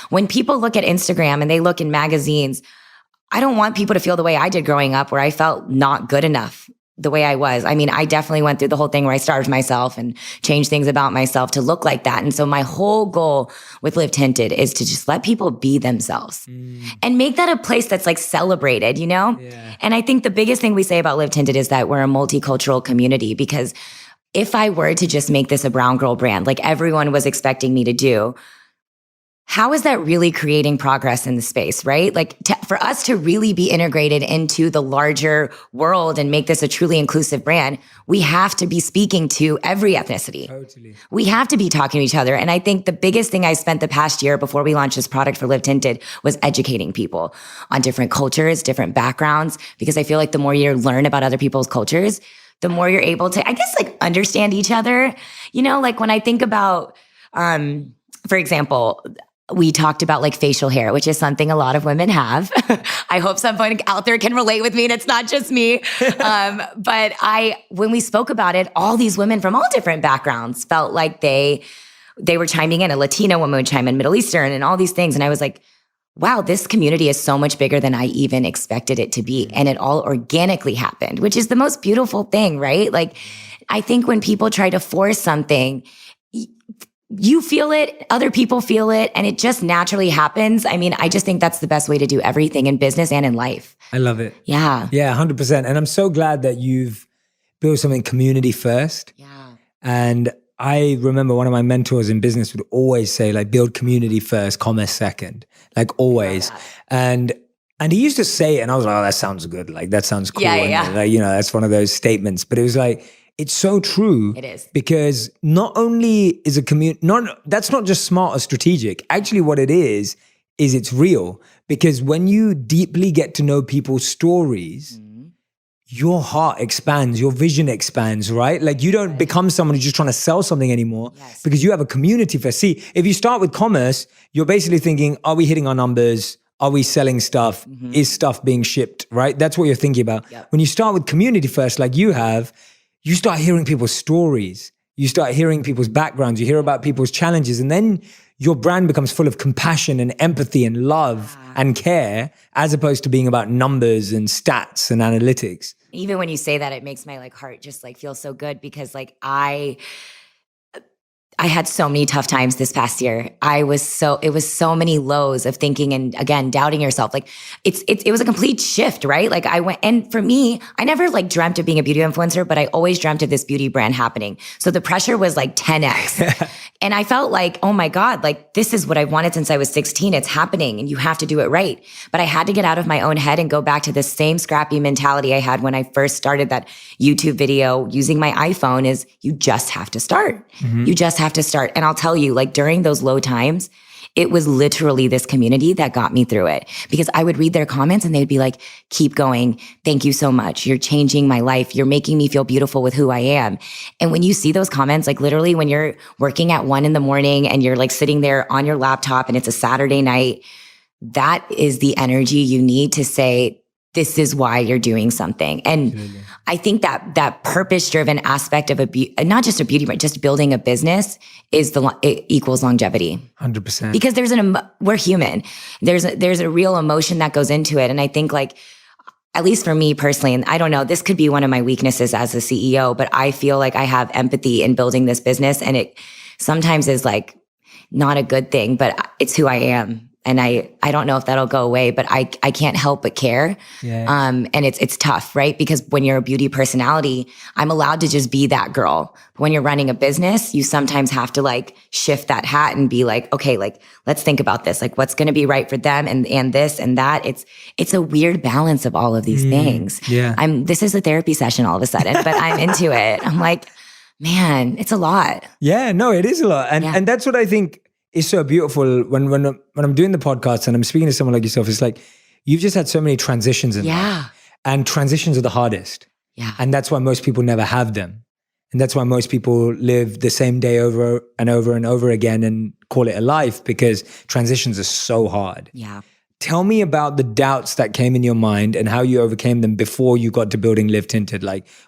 when people look at Instagram and they look in magazines, I don't want people to feel the way I did growing up, where I felt not good enough the way I was. I mean, I definitely went through the whole thing where I starved myself and changed things about myself to look like that. And so my whole goal with Live Tinted is to just let people be themselves and make that a place that's like celebrated, you know? Yeah. And I think the biggest thing we say about Live Tinted is that we're a multicultural community, because if I were to just make this a brown girl brand, like everyone was expecting me to do, how is that really creating progress in the space, right? Like for us to really be integrated into the larger world and make this a truly inclusive brand, we have to be speaking to every ethnicity. Totally. We have to be talking to each other. And I think the biggest thing I spent the past year before we launched this product for Live Tinted was educating people on different cultures, different backgrounds, because I feel like the more you learn about other people's cultures, the more you're able to, I guess, like understand each other. You know, like when I think about, for example, we talked about like facial hair, which is something a lot of women have. I hope someone out there can relate with me and it's not just me. But when we spoke about it, all these women from all different backgrounds felt like they were chiming in. A Latina woman would chime in, Middle Eastern, and all these things. And I was like, wow, this community is so much bigger than I even expected it to be. And it all organically happened, which is the most beautiful thing, right? Like, I think when people try to force something, you feel it, other people feel it, and it just naturally happens. I mean, I just think that's the best way to do everything in business and in life. I love it. Yeah. Yeah, 100%. And I'm so glad that you've built something community first. Yeah. And I remember one of my mentors in business would always say, like, build community first, commerce second, like always. And he used to say it, and I was like, oh, that sounds good. Like, that sounds cool. Yeah. And, like, you know, that's one of those statements. But it was like, it's so true. It is. Because not only is a community, that's not just smart or strategic. Actually, what it is it's real. Because when you deeply get to know people's stories, your heart expands, your vision expands, right? Like you don't become someone who's just trying to sell something anymore because you have a community first. See, if you start with commerce, you're basically thinking, are we hitting our numbers? Are we selling stuff? Is stuff being shipped, right? That's what you're thinking about. Yep. When you start with community first, like you have, you start hearing people's stories. You start hearing people's backgrounds. You hear about people's challenges. And then your brand becomes full of compassion and empathy and love and care, as opposed to being about numbers and stats and analytics. Even when you say that, it makes my heart just feel so good, because I had so many tough times this past year. It was so many lows of thinking and, again, doubting yourself. Like it was a complete shift, right? Like and for me, I never dreamt of being a beauty influencer, but I always dreamt of this beauty brand happening. So the pressure was 10x. And I felt like, oh my God, this is what I wanted since I was 16. It's happening and you have to do it right. But I had to get out of my own head and go back to the same scrappy mentality I had when I first started that YouTube video using my iPhone. Is you just have to start. You just have to start. And I'll tell you, during those low times, it was literally this community that got me through it, because I would read their comments and they'd be like, keep going. Thank you so much. You're changing my life. You're making me feel beautiful with who I am. And when you see those comments, literally when you're working at 1 a.m. and you're sitting there on your laptop and it's a Saturday night, that is the energy you need to say, this is why you're doing something. And absolutely. I think that purpose-driven aspect of not just a beauty brand, just building a business it equals longevity. 100%. Because we're human. There's a real emotion that goes into it. And I think at least for me personally, and I don't know, this could be one of my weaknesses as a CEO, but I feel like I have empathy in building this business, and it sometimes is not a good thing, but it's who I am. And I don't know if that'll go away, but I can't help but care. Yeah. And it's tough, right? Because when you're a beauty personality, I'm allowed to just be that girl. But when you're running a business, you sometimes have to shift that hat and be okay, let's think about this. What's going to be right for them and this and that. It's a weird balance of all of these things. Yeah. This is a therapy session all of a sudden, but I'm into it. I'm man, it's a lot. Yeah, no, it is a lot. And that's what I think is so beautiful when I'm doing the podcast and I'm speaking to someone like yourself. It's you've just had so many transitions in life. And transitions are the hardest. Yeah. And that's why most people never have them. And that's why most people live the same day over and over and over again and call it a life, because transitions are so hard. Yeah. Tell me about the doubts that came in your mind and how you overcame them before you got to building Live Tinted.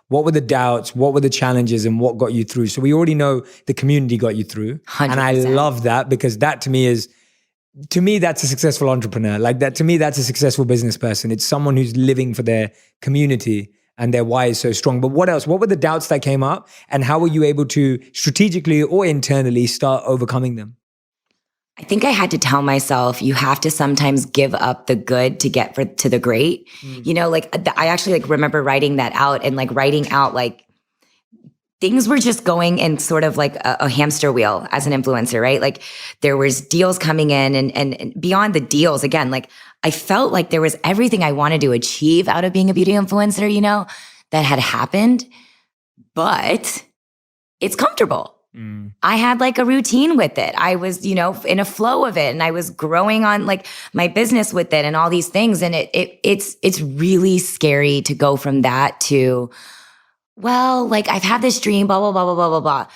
What were the doubts? What were the challenges? And what got you through? So we already know the community got you through. 100%. And I love that, because that to me is to me, that's a successful entrepreneur. Like that, to me, that's a successful business person. It's someone who's living for their community and their why is so strong. But what else? What were the doubts that came up and how were you able to strategically or internally start overcoming them? I think I had to tell myself, you have to sometimes give up the good to get to the great. You know, like I actually like remember writing that out and like writing out like things were just going in sort of like a hamster wheel as an influencer, right? Like there was deals coming in and beyond the deals, again, like I felt like there was everything I wanted to achieve out of being a beauty influencer, you know, that had happened, but it's comfortable. I had like a routine with it. I was, you know, in a flow of it and I was growing on like my business with it and all these things. And it's really scary to go from that to, well, like I've had this dream, blah, blah, blah, blah, blah, blah, blah.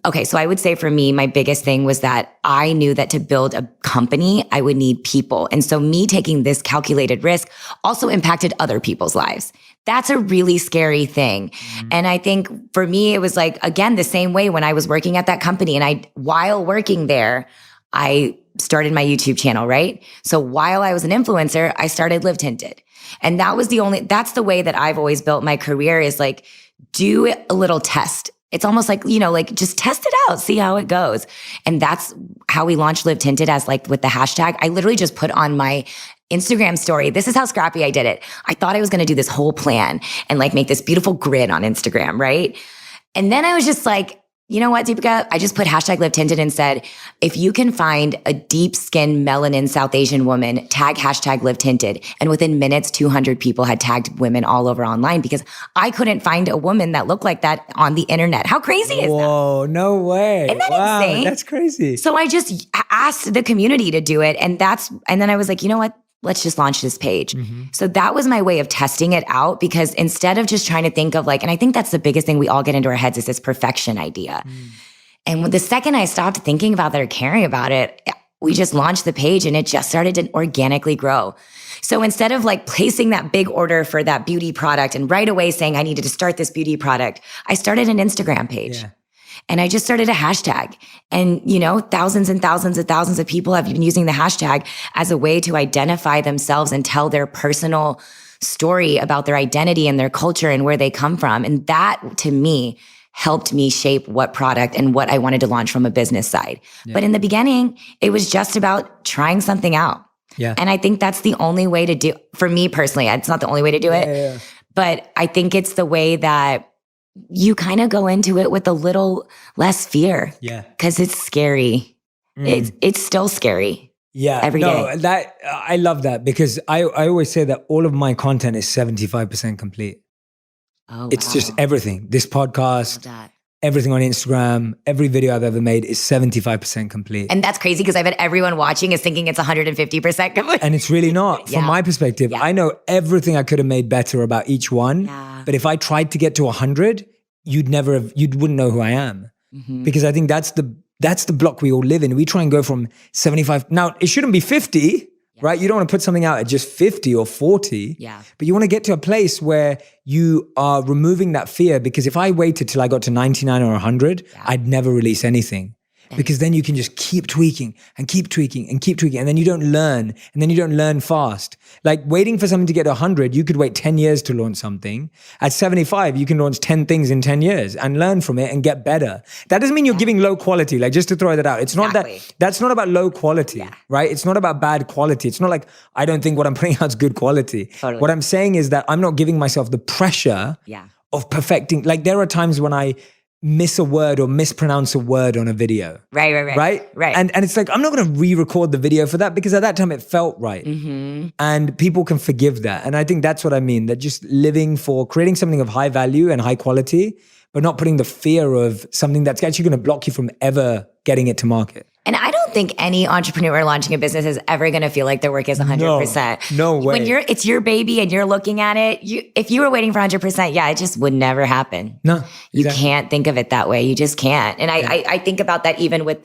Okay, so I would say for me, my biggest thing was that I knew that to build a company, I would need people. And so me taking this calculated risk also impacted other people's lives. That's a really scary thing. And I think for me, it was like, again, the same way when I was working at that company and while working there, I started my YouTube channel, right? So while I was an influencer, I started Live Tinted. And that's the way that I've always built my career is like, do a little test. It's almost like, you know, like just test it out, see how it goes. And that's how we launched Live Tinted as like with the hashtag. I literally just put on my Instagram story. This is how scrappy I did it. I thought I was going to do this whole plan and like make this beautiful grid on Instagram, right? And then I was just like, you know what, Deepica? I just put hashtag Live Tinted and said, if you can find a deep skin melanin South Asian woman, tag hashtag Live Tinted. And within minutes, 200 people had tagged women all over online because I couldn't find a woman that looked like that on the internet. How crazy is that? Whoa, no way. Isn't that insane? That's crazy. So I just asked the community to do it. And then I was like, you know what? Let's just launch this page. So that was my way of testing it out because instead of just trying to think of like, and I think that's the biggest thing we all get into our heads is this perfection idea. And the second I stopped thinking about that or caring about it, we just launched the page and it just started to organically grow. So instead of like placing that big order for that beauty product and right away saying I needed to start this beauty product, I started an Instagram page. Yeah. And I just started a hashtag and, you know, thousands and thousands and thousands of people have been using the hashtag as a way to identify themselves and tell their personal story about their identity and their culture and where they come from. And that to me helped me shape what product and what I wanted to launch from a business side. Yeah. But in the beginning, it was just about trying something out. Yeah. And I think that's the only way to do, for me personally, it's not the only way to do it, but I think it's the way that you kind of go into it with a little less fear. Yeah. Because it's scary. It's still scary. Yeah. Every day. I love that because I always say that all of my content is 75% complete. Oh, it's just everything. This podcast, everything on Instagram, every video I've ever made is 75% complete. And that's crazy because I bet everyone watching is thinking it's 150% complete. And it's really not. From my perspective, I know everything I could have made better about each one. Yeah. But if I tried to get to 100, you wouldn't know who I am. Because I think that's the block we all live in. We try and go from 75. Now, it shouldn't be 50, right? You don't want to put something out at just 50 or 40. Yeah. But you want to get to a place where you are removing that fear. Because if I waited till I got to 99 or 100, I'd never release anything. Because then you can just keep tweaking and keep tweaking and keep tweaking. And then you don't learn. And then you don't learn fast. Like waiting for something to get to 100, you could wait 10 years to launch something. At 75, you can launch 10 things in 10 years and learn from it and get better. That doesn't mean you're giving low quality. Like just to throw that out. It's not that's not about low quality, right? It's not about bad quality. It's not like I don't think what I'm putting out is good quality. Totally. What I'm saying is that I'm not giving myself the pressure of perfecting. Like there are times when I miss a word or mispronounce a word on a video. Right? And it's like, I'm not going to re-record the video for that because at that time it felt right. And people can forgive that. And I think that's what I mean, that just creating something of high value and high quality, but not putting the fear of something that's actually going to block you from ever getting it to market. And I don't think any entrepreneur launching a business is ever going to feel like their work is 100%. No way. When it's your baby and you're looking at it, if you were waiting for 100%, it just would never happen. No, exactly. You can't think of it that way. You just can't. And I think about that even with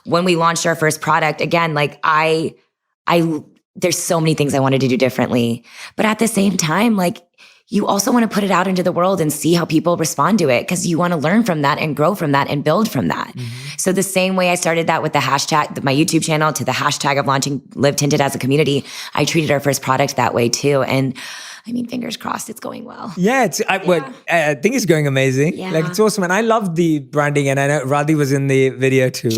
when we launched our first product. Again, like there's so many things I wanted to do differently, but at the same time, like you also want to put it out into the world and see how people respond to it, because you want to learn from that and grow from that and build from that. So the same way I started that with the hashtag, my YouTube channel, to the hashtag of launching Live Tinted as a community, I treated our first product that way too. And I mean, fingers crossed, it's going well. Yeah, I think it's going amazing. Yeah. Like, it's awesome. And I love the branding. And I know Radhi was in the video too.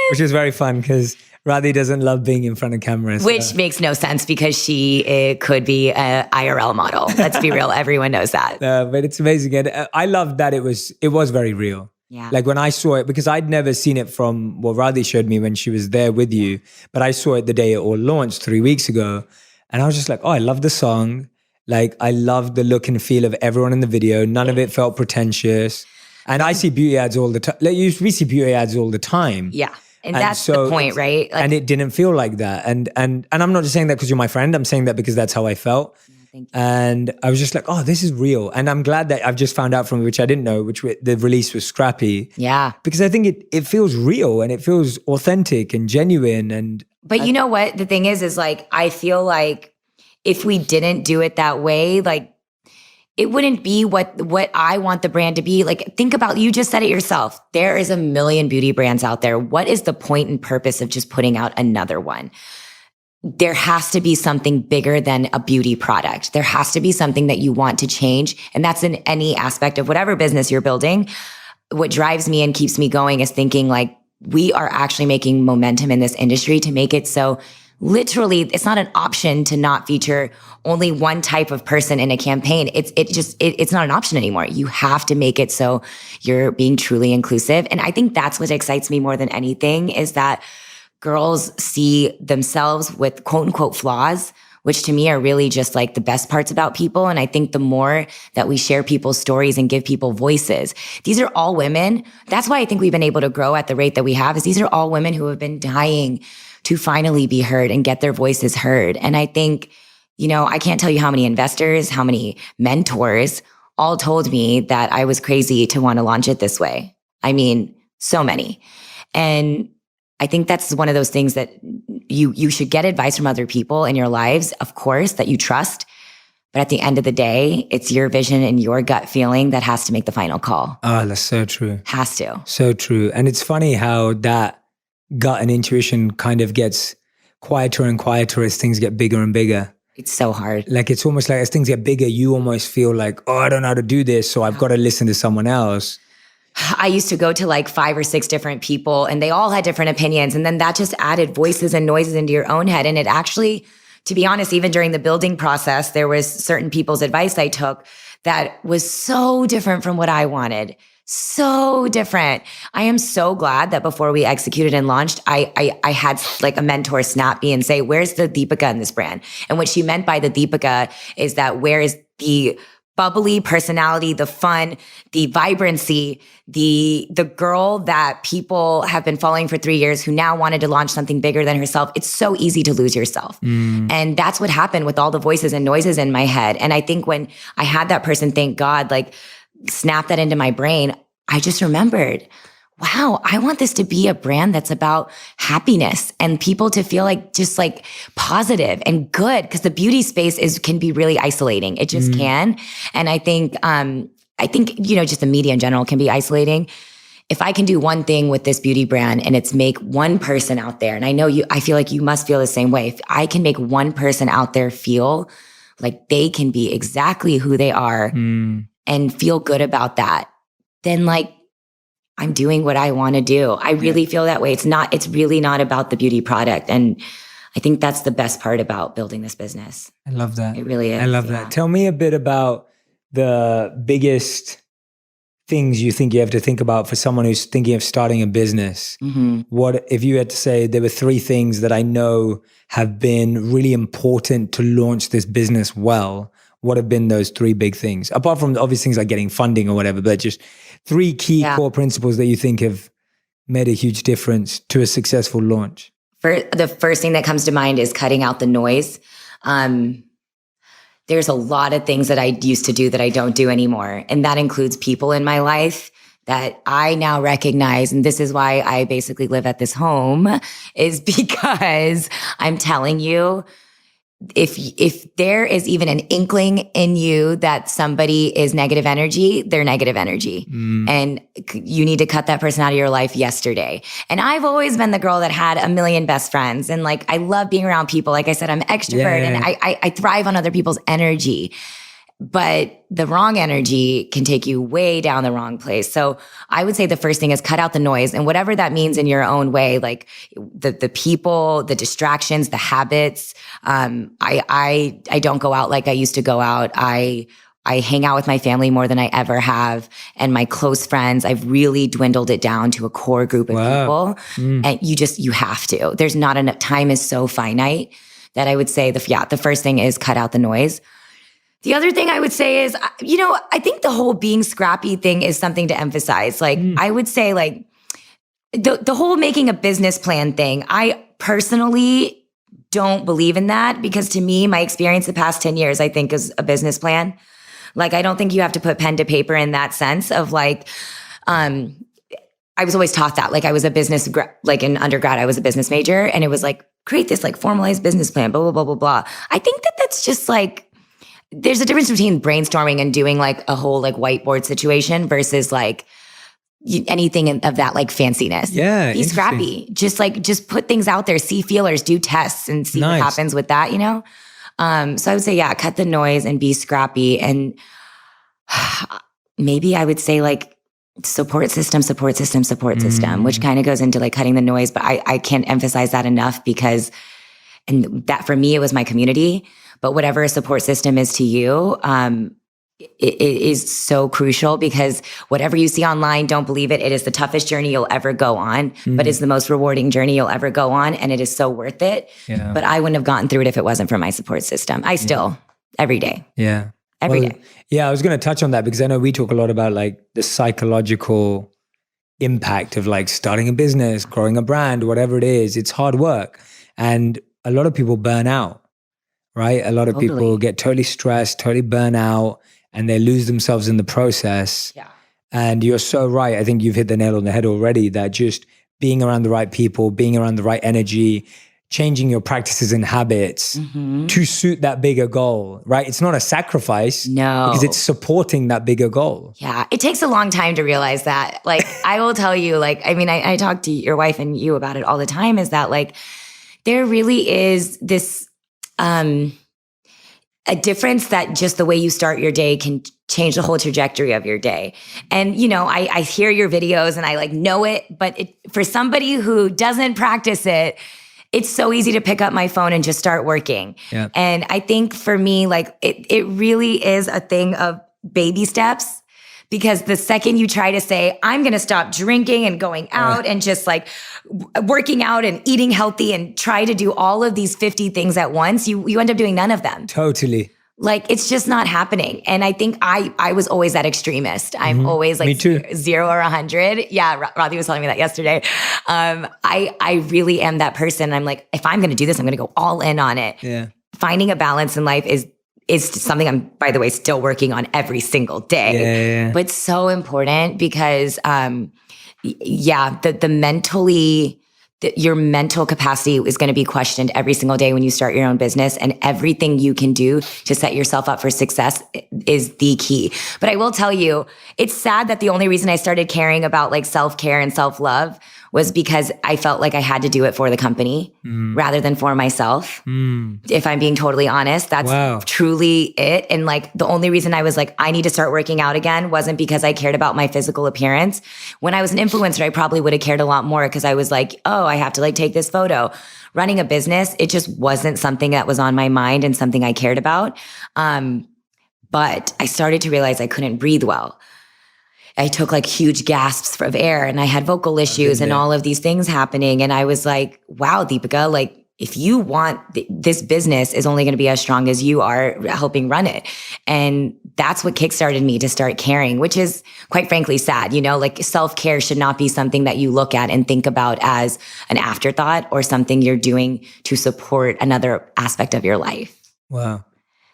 Which was very fun, because Radhi doesn't love being in front of cameras. Which makes no sense, because she could be an IRL model. Let's be real. Everyone knows that. But it's amazing. And I love that it was very real. Yeah. Like when I saw it, because I'd never seen it from what Radhi showed me when she was there with you, but I saw it the day it all launched 3 weeks ago. And I was just like, oh, I love the song. Like, I love the look and feel of everyone in the video. None of it felt pretentious. And I see beauty ads all the time. Like, we see beauty ads all the time. Yeah. And that's the point, right? Like, and it didn't feel like that. And I'm not just saying that because you're my friend. I'm saying that because that's how I felt. Thank you. And I was just like, oh, this is real. And I'm glad that I've just found out from, which I didn't know, the release was scrappy. Yeah. Because I think it feels real and it feels authentic and genuine. But you know what? The thing is like, I feel like if we didn't do it that way, like, it wouldn't be what I want the brand to be. Like, think about, you just said it yourself. There is a million beauty brands out there. What is the point and purpose of just putting out another one? There has to be something bigger than a beauty product. There has to be something that you want to change. And that's in any aspect of whatever business you're building. What drives me and keeps me going is thinking like, we are actually making momentum in this industry to make it so literally, it's not an option to not feature only one type of person in a campaign. It's not an option anymore. You have to make it so you're being truly inclusive. And I think that's what excites me more than anything, is that girls see themselves with quote unquote flaws, which to me are really just like the best parts about people. And I think the more that we share people's stories and give people voices, these are all women. That's why I think we've been able to grow at the rate that we have, is these are all women who have been dying to finally be heard and get their voices heard. And I think, I can't tell you how many investors, how many mentors all told me that I was crazy to want to launch it this way. I mean, so many. And I think that's one of those things that you should get advice from other people in your lives, of course, that you trust. But at the end of the day, it's your vision and your gut feeling that has to make the final call. Oh, that's so true. Has to. So true. And it's funny how that gut and intuition kind of gets quieter and quieter as things get bigger and bigger. It's so hard. Like, it's almost like as things get bigger, you almost feel like, oh, I don't know how to do this, so I've got to listen to someone else. I used to go to like 5 or 6 different people, and they all had different opinions. And then that just added voices and noises into your own head. And it actually, to be honest, even during the building process, there was certain people's advice I took that was so different from what I wanted. So different. I am so glad that before we executed and launched, I had like a mentor snap me and say, where's the Deepica in this brand? And what she meant by the Deepica is that where is the bubbly personality, the fun, the vibrancy, the girl that people have been following for 3 years who now wanted to launch something bigger than herself. It's so easy to lose yourself. And that's what happened with all the voices and noises in my head. And I think when I had that person, thank God, like snap that into my brain, I just remembered, wow, I want this to be a brand that's about happiness and people to feel like just like positive and good, because the beauty space can be really isolating. It just can. And I think, just the media in general can be isolating. If I can do one thing with this beauty brand and it's make one person out there, and I feel like you must feel the same way. If I can make one person out there feel like they can be exactly who they are and feel good about that, then like I'm doing what I want to do. I really feel that way. It's really not about the beauty product. And I think that's the best part about building this business. I love that. It really is. I love that. Tell me a bit about the biggest things you think you have to think about for someone who's thinking of starting a business. What if you had to say there were 3 things that I know have been really important to launch this business well? What have been those 3 big things? Apart from the obvious things like getting funding or whatever, but just 3 key core principles that you think have made a huge difference to a successful launch. The first thing that comes to mind is cutting out the noise. There's a lot of things that I used to do that I don't do anymore. And that includes people in my life that I now recognize. And this is why I basically live at this home, is because I'm telling you, if there is even an inkling in you that somebody is negative energy, they're negative energy. And you need to cut that person out of your life yesterday. And I've always been the girl that had a million best friends. And like, I love being around people. Like I said, I'm an extrovert and I thrive on other people's energy. But the wrong energy can take you way down the wrong place. So I would say the first thing is cut out the noise, and whatever that means in your own way, like the people, the distractions, the habits. I don't go out like I used to go out. I hang out with my family more than I ever have. And my close friends, I've really dwindled it down to a core group of people. And you have to. There's not enough. Time is so finite that I would say the first thing is cut out the noise. The other thing I would say is, I think the whole being scrappy thing is something to emphasize. Like, I would say like the whole making a business plan thing, I personally don't believe in that, because to me, my experience the past 10 years, I think is a business plan. Like, I don't think you have to put pen to paper in that sense of like, I was always taught that. Like, I was like in undergrad, I was a business major, and it was like, create this like formalized business plan, blah, blah, blah, blah, blah. I think that that's just like, there's a difference between brainstorming and doing like a whole like whiteboard situation versus like anything of that like fanciness. Yeah. Be scrappy. Just put things out there, see feelers, do tests and see what happens with that, So I would say, cut the noise and be scrappy. And maybe I would say like support system, which kind of goes into like cutting the noise. But I can't emphasize that enough, because, and that for me, it was my community. But whatever a support system is to you, it is so crucial, because whatever you see online, don't believe it. It is the toughest journey you'll ever go on, but it's the most rewarding journey you'll ever go on. And it is so worth it. Yeah. But I wouldn't have gotten through it if it wasn't for my support system. I still, every day. Yeah. Every day. Yeah, I was going to touch on that, because I know we talk a lot about like the psychological impact of like starting a business, growing a brand, whatever it is. It's hard work. And a lot of people burn out. Right? A lot of people get totally stressed, totally burn out, and they lose themselves in the process. Yeah. And you're so right. I think you've hit the nail on the head already, that just being around the right people, being around the right energy, changing your practices and habits to suit that bigger goal, right? It's not a sacrifice. No. Because it's supporting that bigger goal. Yeah. It takes a long time to realize that. Like, I will tell you, like, I mean, I talk to your wife and you about it all the time, is that like, there really is this, a difference that just the way you start your day can change the whole trajectory of your day. And, I hear your videos and I like know it, but for somebody who doesn't practice it, it's so easy to pick up my phone and just start working. Yeah. And I think for me, like it really is a thing of baby steps. Because the second you try to say, I'm going to stop drinking and going out and just like working out and eating healthy and try to do all of these 50 things at once, you end up doing none of them. Totally. Like, it's just not happening. And I think I was always that extremist. I'm always like 0 or 100. Yeah, Ravi was telling me that yesterday. I really am that person. I'm like, if I'm going to do this, I'm going to go all in on it. Yeah. Finding a balance in life is something I'm, by the way, still working on every single day. Yeah. But so important, because, your mental capacity is going to be questioned every single day when you start your own business, and everything you can do to set yourself up for success is the key. But I will tell you, it's sad that the only reason I started caring about like self-care and self-love was because I felt like I had to do it for the company rather than for myself. If I'm being totally honest, that's truly it. And like the only reason I was like, I need to start working out again wasn't because I cared about my physical appearance. When I was an influencer, I probably would have cared a lot more, because I was like, oh, I have to like take this photo. Running a business, it just wasn't something that was on my mind and something I cared about. But I started to realize I couldn't breathe well. I took like huge gasps of air, and I had vocal issues and all of these things happening. And I was like, wow, Deepica, like if you want this business is only going to be as strong as you are helping run it. And that's what kickstarted me to start caring, which is quite frankly sad. Like self-care should not be something that you look at and think about as an afterthought or something you're doing to support another aspect of your life. Wow.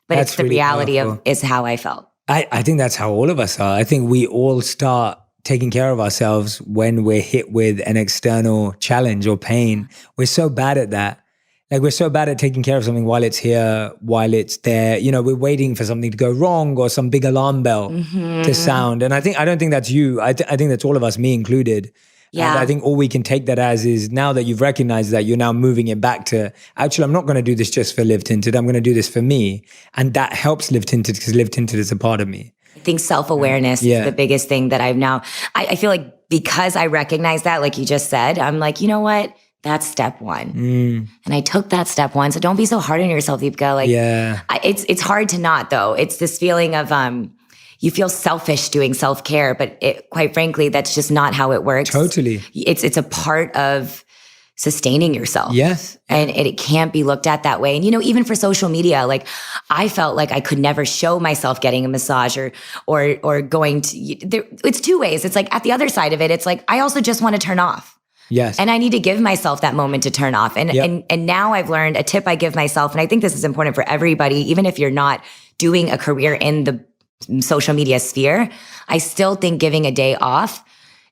But that's it's the really reality powerful. Is how I felt. I think that's how all of us are. I think we all start taking care of ourselves when we're hit with an external challenge or pain. We're so bad at that. Like we're so bad at taking care of something while it's here, while it's there. You know, we're waiting for something to go wrong or some big alarm bell to sound. And I don't think that's you. I think that's all of us, me included. Yeah. And I think all we can take that as is now that you've recognized that, you're now moving it back to, actually, I'm not going to do this just for Live Tinted. I'm going to do this for me. And that helps Live Tinted because Live Tinted is a part of me. I think self-awareness is the biggest thing that I've now, I feel like because I recognize that, like you just said, I'm like, you know what? That's step one. And I took that step one. So don't be so hard on yourself, Deepica. Like, it's hard to not though. It's this feeling of, you feel selfish doing self-care, but quite frankly, that's just not how it works. Totally. It's a part of sustaining yourself. Yes. And it can't be looked at that way. And, you know, even for social media, like I felt like I could never show myself getting a massage or going to, it's two ways. It's like at the other side of it, it's like, I also just want to turn off. Yes. And I need to give myself that moment to turn off. And now I've learned a tip I give myself. And I think this is important for everybody, even if you're not doing a career in the social media sphere, I still think giving a day off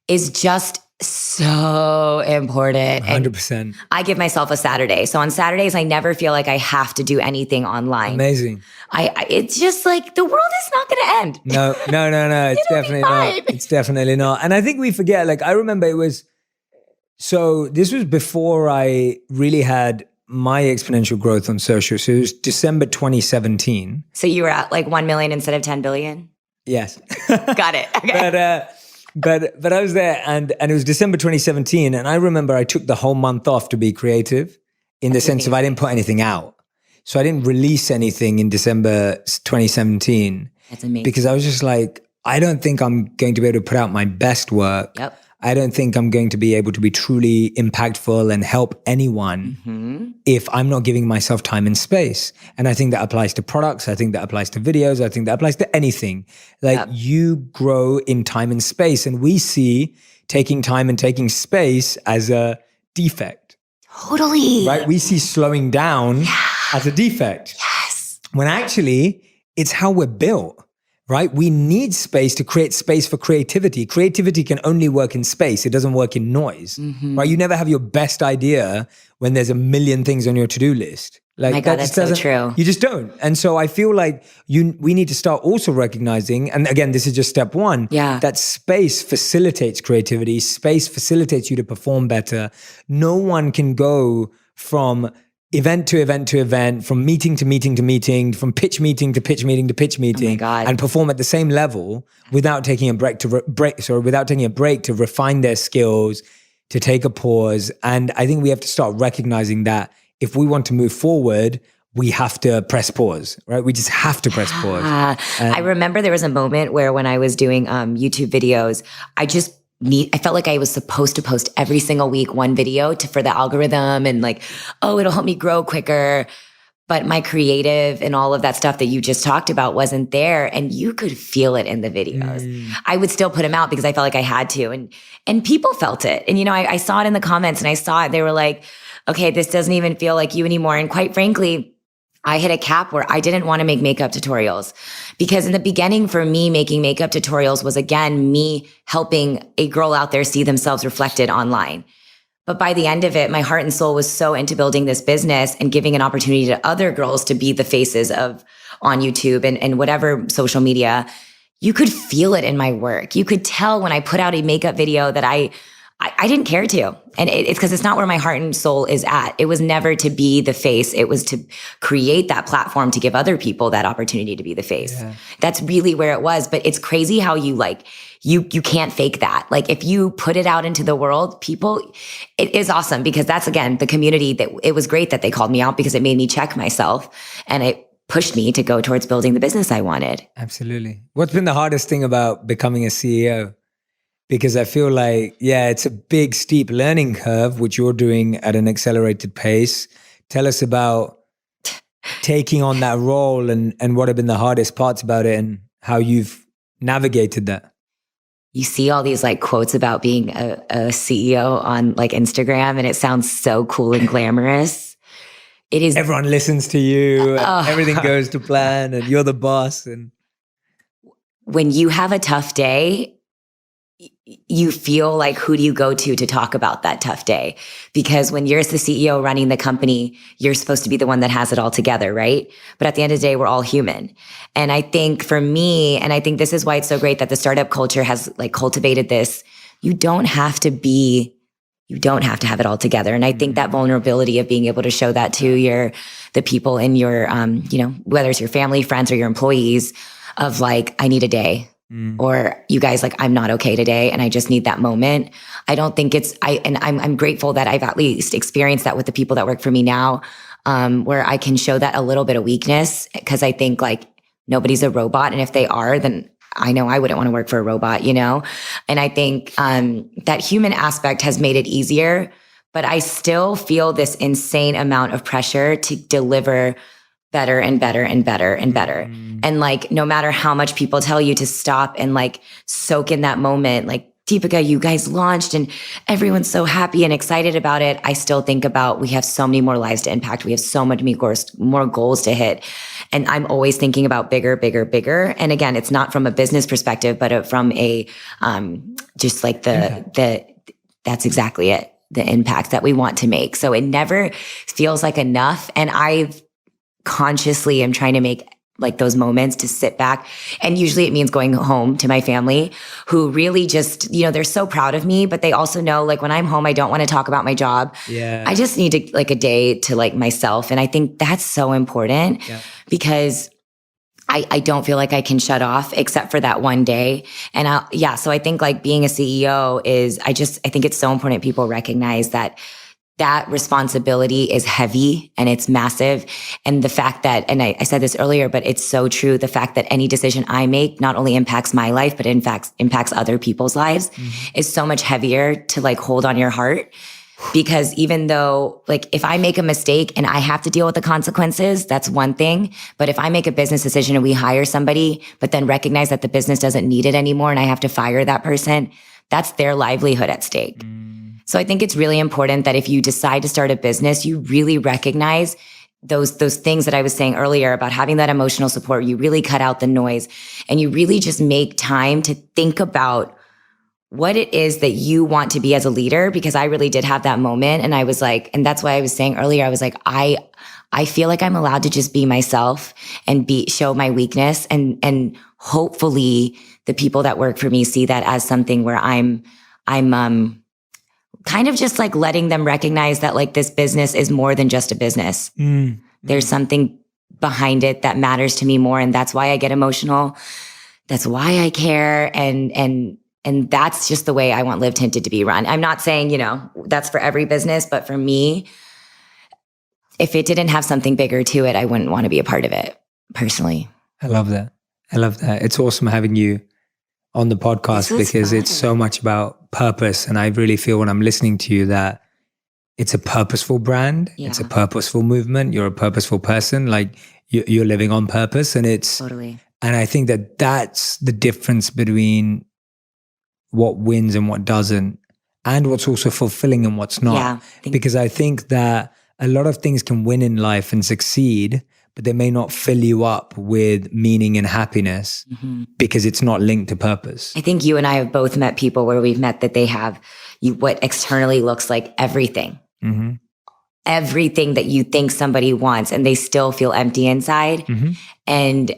is just so important. 100%. I give myself a Saturday. So on Saturdays, I never feel like I have to do anything online. Amazing. It's just like the world is not going to end. No. It's definitely not. It's definitely not. And I think we forget, like, I remember this was before I really had my exponential growth on social. So it was December 2017. So you were at like 1 million instead of 10 billion? Yes. Got it. Okay. But I was there and it was December 2017. And I remember I took the whole month off to be creative in the sense of I didn't put anything out. So I didn't release anything in December 2017. That's amazing. Because I was just like, I don't think I'm going to be able to put out my best work. Yep. I don't think I'm going to be able to be truly impactful and help anyone if I'm not giving myself time and space. And I think that applies to products. I think that applies to videos. I think that applies to anything. Like you grow in time and space. And we see taking time and taking space as a defect. Totally. Right? We see slowing down as a defect. Yes. When actually it's how we're built. Right? We need space to create space for creativity. Creativity can only work in space. It doesn't work in noise. Right? You never have your best idea when there's a million things on your to-do list. Like, my God, that's so true. You just don't. And so I feel like we need to start also recognizing, and again, this is just step one, that space facilitates creativity. Space facilitates you to perform better. No one can go from event to event to event, from meeting to meeting to meeting, from pitch meeting to pitch meeting to pitch meeting, and perform at the same level without taking a break to refine their skills, to take a pause. And I think we have to start recognizing that if we want to move forward, we have to press pause, right? We just have to press pause. I remember there was a moment where when I was doing YouTube videos, I felt like I was supposed to post every single week one video for the algorithm and like, oh, it'll help me grow quicker. But my creative and all of that stuff that you just talked about wasn't there. And you could feel it in the videos. I would still put them out because I felt like I had to. And people felt it. And, you know, I saw it in the comments and I saw it. They were like, okay, this doesn't even feel like you anymore. And quite frankly, I hit a cap where I didn't want to make makeup tutorials because in the beginning for me, making makeup tutorials was again, me helping a girl out there see themselves reflected online. But by the end of it, my heart and soul was so into building this business and giving an opportunity to other girls to be the faces of on YouTube and whatever social media. You could feel it in my work. You could tell when I put out a makeup video that I didn't care to. And it's because it's not where my heart and soul is at. It was never to be the face. It was to create that platform to give other people that opportunity to be the face. Yeah. That's really where it was. But it's crazy how you can't fake that. Like if you put it out into the world, it is awesome because that's again, the community that it was great that they called me out because it made me check myself and it pushed me to go towards building the business I wanted. Absolutely. What's been the hardest thing about becoming a CEO? Because I feel like, it's a big, steep learning curve, which you're doing at an accelerated pace. Tell us about taking on that role and what have been the hardest parts about it and how you've navigated that. You see all these like quotes about being a CEO on like Instagram and it sounds so cool and glamorous. It is. Everyone listens to you. And everything goes to plan and you're the boss. And when you have a tough day, you feel like, who do you go to talk about that tough day? Because when you're the CEO running the company, you're supposed to be the one that has it all together, right? But at the end of the day, we're all human. And I think for me, and I think this is why it's so great that the startup culture has like cultivated this, you don't have to have it all together. And I think that vulnerability of being able to show that to the people in your, whether it's your family, friends, or your employees, of like, I need a day. Or you guys, like, I'm not okay today and I just need that moment. I don't think I'm grateful that I've at least experienced that with the people that work for me now, where I can show that a little bit of weakness, because I think like nobody's a robot. And if they are, then I know I wouldn't want to work for a robot, And I think that human aspect has made it easier, but I still feel this insane amount of pressure to deliver better and better and better and better. And like, no matter how much people tell you to stop and like soak in that moment, like, Deepica, you guys launched and everyone's so happy and excited about it. I still think about, we have so many more lives to impact. We have so much more goals to hit. And I'm always thinking about bigger, bigger, bigger. And again, it's not from a business perspective, but from a, just like that's exactly it. The impact that we want to make. So it never feels like enough. And I've consciously am trying to make like those moments to sit back. And usually it means going home to my family, who really just, they're so proud of me, but they also know, like, when I'm home, I don't want to talk about my job. Yeah. I just need to, like, a day to like myself. And I think that's so important because I don't feel like I can shut off except for that one day. And so I think like being a CEO I think it's so important people recognize that responsibility is heavy and it's massive. And the fact that, and I said this earlier, but it's so true, the fact that any decision I make not only impacts my life, but in fact impacts other people's lives is so much heavier to like hold on your heart. Because even though, like, if I make a mistake and I have to deal with the consequences, that's one thing. But if I make a business decision and we hire somebody, but then recognize that the business doesn't need it anymore and I have to fire that person, that's their livelihood at stake. So I think it's really important that if you decide to start a business, you really recognize those things that I was saying earlier about having that emotional support. You really cut out the noise and you really just make time to think about what it is that you want to be as a leader. Because I really did have that moment. And I was like, and that's why I was saying earlier, I was like, I feel like I'm allowed to just be myself and show my weakness. And hopefully the people that work for me see that as something where I'm kind of just like letting them recognize that like this business is more than just a business. There's something behind it that matters to me more. And that's why I get emotional. That's why I care. And that's just the way I want Live Tinted to be run. I'm not saying, that's for every business, but for me, if it didn't have something bigger to it, I wouldn't want to be a part of it personally. I love that. It's awesome having you on the podcast because it's so much about purpose. And I really feel when I'm listening to you that it's a purposeful brand. Yeah. It's a purposeful movement. You're a purposeful person. Like you're living on purpose, and it's totally. And I think that that's the difference between what wins and what doesn't, and what's also fulfilling and what's not. Yeah, because I think that a lot of things can win in life and succeed, but they may not fill you up with meaning and happiness because it's not linked to purpose. I think you and I have both met people where we've met that they have what externally looks like everything. Everything that you think somebody wants, and they still feel empty inside. And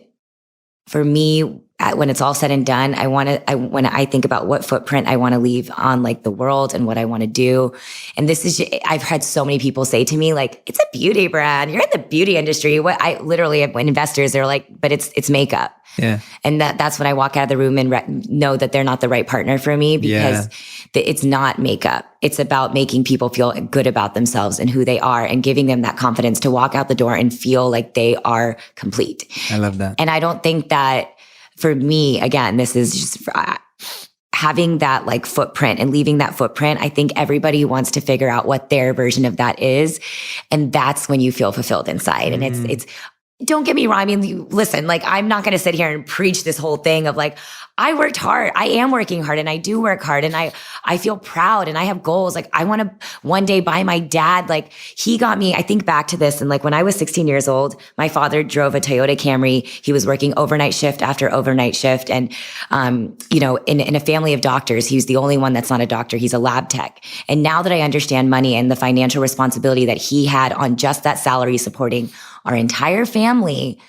for me, when it's all said and done, when I think about what footprint I want to leave on like the world and what I want to do. And this is, I've had so many people say to me, like, it's a beauty brand. You're in the beauty industry. What I literally have investors, they're like, but it's makeup. Yeah. And that's when I walk out of the room and know that they're not the right partner for me, because it's not makeup. It's about making people feel good about themselves and who they are, and giving them that confidence to walk out the door and feel like they are complete. I love that. And I don't think that, for me, again, this is just having that like footprint and leaving that footprint. I think everybody wants to figure out what their version of that is. And that's when you feel fulfilled inside. And it's don't get me wrong. I mean, listen, like, I'm not going to sit here and preach this whole thing of like, I worked hard. I am working hard and I do work hard and I feel proud and I have goals. Like, I want to one day buy my dad. Like, he got me, I think back to this. And like, when I was 16 years old, my father drove a Toyota Camry. He was working overnight shift after overnight shift. And, you know, in a family of doctors, he's the only one that's not a doctor. He's a lab tech. And now that I understand money and the financial responsibility that he had on just that salary supporting our entire family,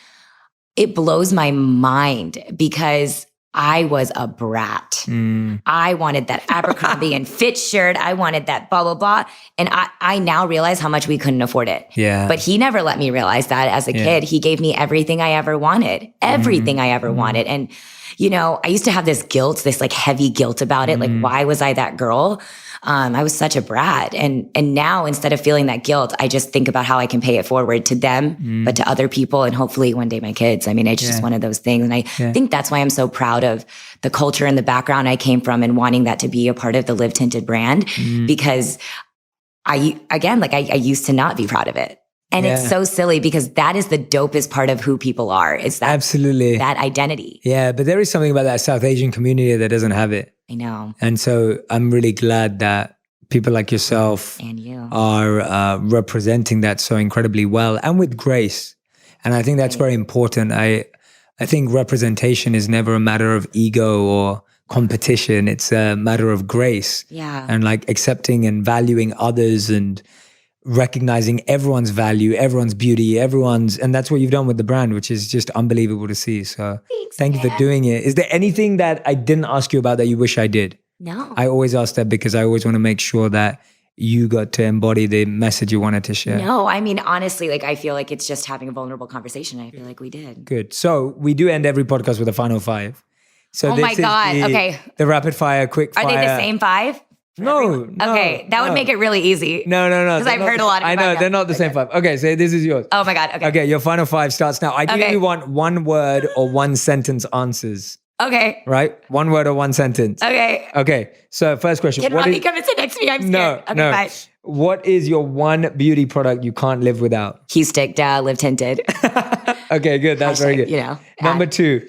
it blows my mind because I was a brat. I wanted that Abercrombie and Fitch shirt. I wanted that blah, blah, blah. And I now realize how much we couldn't afford it. Yeah. But he never let me realize that as a kid. He gave me everything I ever wanted, everything I ever wanted. And, you know, I used to have this guilt, this like heavy guilt about it. Like, why was I that girl? I was such a brat. And now instead of feeling that guilt, I just think about how I can pay it forward to them, but to other people and hopefully one day my kids. I mean, it's just one of those things. And I think that's why I'm so proud of the culture and the background I came from and wanting that to be a part of the Live Tinted brand, because I used to not be proud of it. And it's so silly because that is the dopest part of who people are. It's that, absolutely, that identity. Yeah. But there is something about that South Asian community that doesn't have it. I know. And so I'm really glad that people like yourself and you are representing that so incredibly well and with grace. And I think that's very important. I think representation is never a matter of ego or competition. It's a matter of grace. Yeah. And like accepting and valuing others and recognizing everyone's value, everyone's beauty, and that's what you've done with the brand, which is just unbelievable to see. So thank you for doing it. Is there anything that I didn't ask you about that you wish I did? No. I always ask that because I always want to make sure that you got to embody the message you wanted to share. No, I mean, honestly, like, I feel like it's just having a vulnerable conversation. I feel like we did. Good. So we do end every podcast with a final 5. So oh my God. Okay. The rapid fire, quick fire. Are they the same 5? No. Okay, that would make it really easy. No. Because I've heard a lot of I know, they're not the same 5. Okay, so this is yours. Oh my God, okay. Okay, your final 5 starts now. Ideally, you want one word or one sentence answers. Okay. Right? One word or one sentence. Okay. Okay, so first question. Can Robbie come and sit next to me? I'm scared. No, okay, no. Bye. What is your one beauty product you can't live without? Hue Stick, Live Tinted. Okay, good. That's very good. You know. Number 2.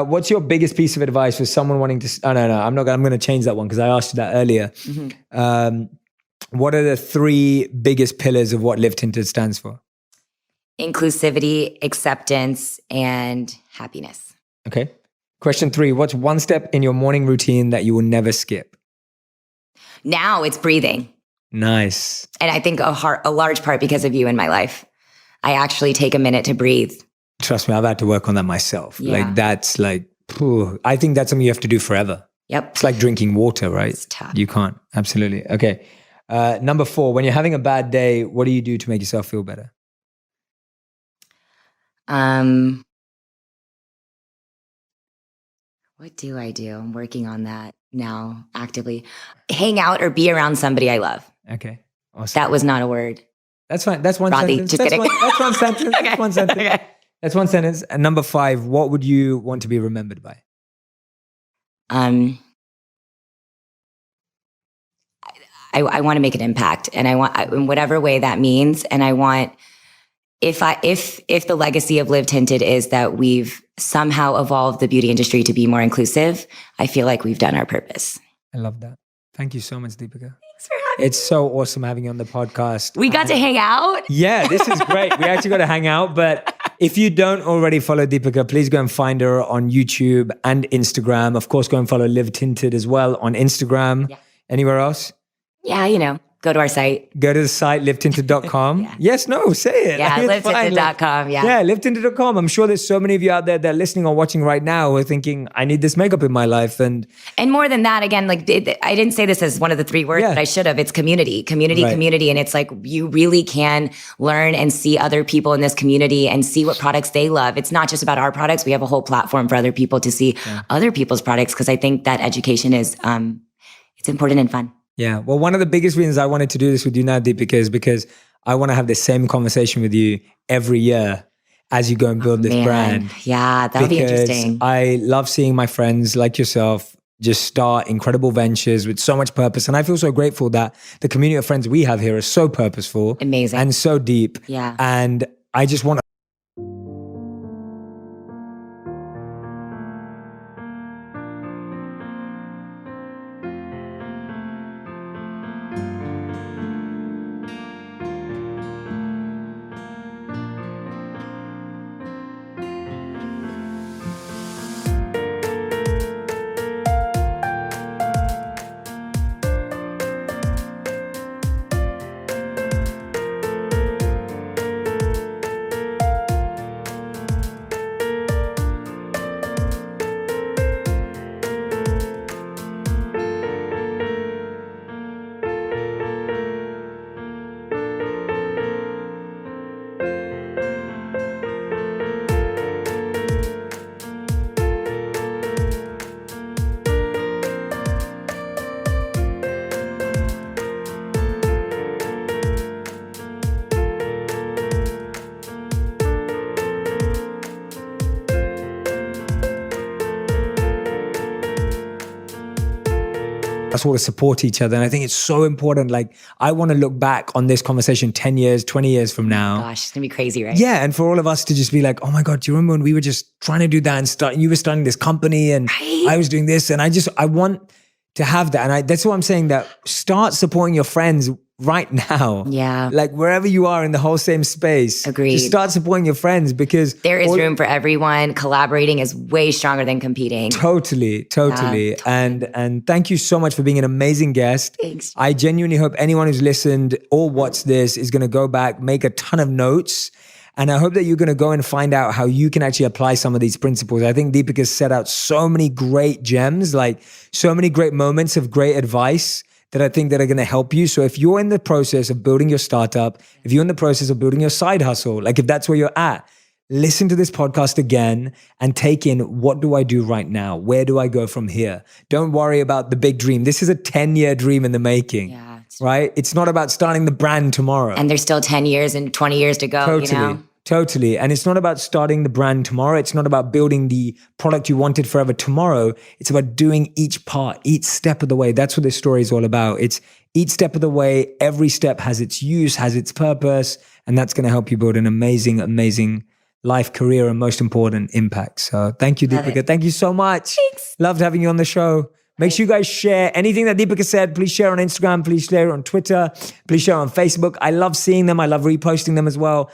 What's your biggest piece of advice for someone wanting to? Oh, no. I'm going to change that one because I asked you that earlier. What are the 3 biggest pillars of what Live Tinted stands for? Inclusivity, acceptance, and happiness. Okay. Question 3. What's one step in your morning routine that you will never skip? Now it's breathing. Nice. And I think a large part because of you in my life. I actually take a minute to breathe. Trust me, I've had to work on that myself. Yeah. Like that's like, I think that's something you have to do forever. Yep. It's like drinking water, right? It's tough. You can't. Absolutely. Okay. Number 4, when you're having a bad day, what do you do to make yourself feel better? What do I do? I'm working on that now actively. Hang out or be around somebody I love. Okay. Awesome. That was not a word. That's fine. That's one Rodney, sentence. just kidding. That's one sentence. Okay. That's one sentence. Okay. That's one sentence. And number 5, what would you want to be remembered by? I want to make an impact, and I want in whatever way that means. And I want if the legacy of Live Tinted is that we've somehow evolved the beauty industry to be more inclusive, I feel like we've done our purpose. I love that. Thank you so much, Deepica. Thanks for having me. It's so awesome having you on the podcast. We got to hang out. Yeah, this is great. We actually got to hang out. But if you don't already follow Deepica, please go and find her on YouTube and Instagram. Of course, go and follow Live Tinted as well on Instagram. Yeah. Anywhere else? Yeah, go to our site. Go to the site, livetinted.com. Yeah. Yes, no, say it. Yeah, It's fine. livetinted.com. Yeah. Yeah, livetinted.com. I'm sure there's so many of you out there that are listening or watching right now who are thinking, I need this makeup in my life. And more than that, again, like I didn't say this as one of the 3 words, Yeah. but I should have. It's community. And it's like you really can learn and see other people in this community and see what products they love. It's not just about our products. We have a whole platform for other people to see other people's products, because I think that education is it's important and fun. yeah, well, one of the biggest reasons I wanted to do this with you now, Deepica, is because I want to have the same conversation with you every year as you go and build this brand. Yeah, that would be interesting. I love seeing my friends like yourself just start incredible ventures with so much purpose. And I feel so grateful that the community of friends we have here is so purposeful. Amazing. And so deep. Yeah. And I just want us all to support each other. And I think it's so important. Like, I want to look back on this conversation 10 years, 20 years from now. Gosh, it's going to be crazy, right? Yeah. And for all of us to just be like, oh my God, do you remember when we were just trying to do that and you were starting this company and I was doing this. And I want to have that. And that's why I'm saying that start supporting your friends right now. Yeah. Like wherever you are in the whole same space. Agreed. Just start supporting your friends because there is room for everyone. Collaborating is way stronger than competing. Totally. And thank you so much for being an amazing guest. Thanks. I genuinely hope anyone who's listened or watched this is going to go back, make a ton of notes. And I hope that you're going to go and find out how you can actually apply some of these principles. I think Deepica has set out so many great gems, like so many great moments of great advice that I think that are going to help you. So if you're in the process of building your startup, if you're in the process of building your side hustle, like if that's where you're at, listen to this podcast again and take in, what do I do right now? Where do I go from here? Don't worry about the big dream. This is a 10-year dream in the making, right? It's not about starting the brand tomorrow. And there's still 10 years and 20 years to go, you know? Totally. And it's not about starting the brand tomorrow. It's not about building the product you wanted forever tomorrow. It's about doing each part, each step of the way. That's what this story is all about. It's each step of the way. Every step has its use, has its purpose. And that's going to help you build an amazing, amazing life, career, and most important, impact. So thank you, Deepica. Thank you so much. Thanks. Loved having you on the show. Make sure you guys share anything that Deepica said. Please share on Instagram. Please share on Twitter. Please share on Facebook. I love seeing them. I love reposting them as well.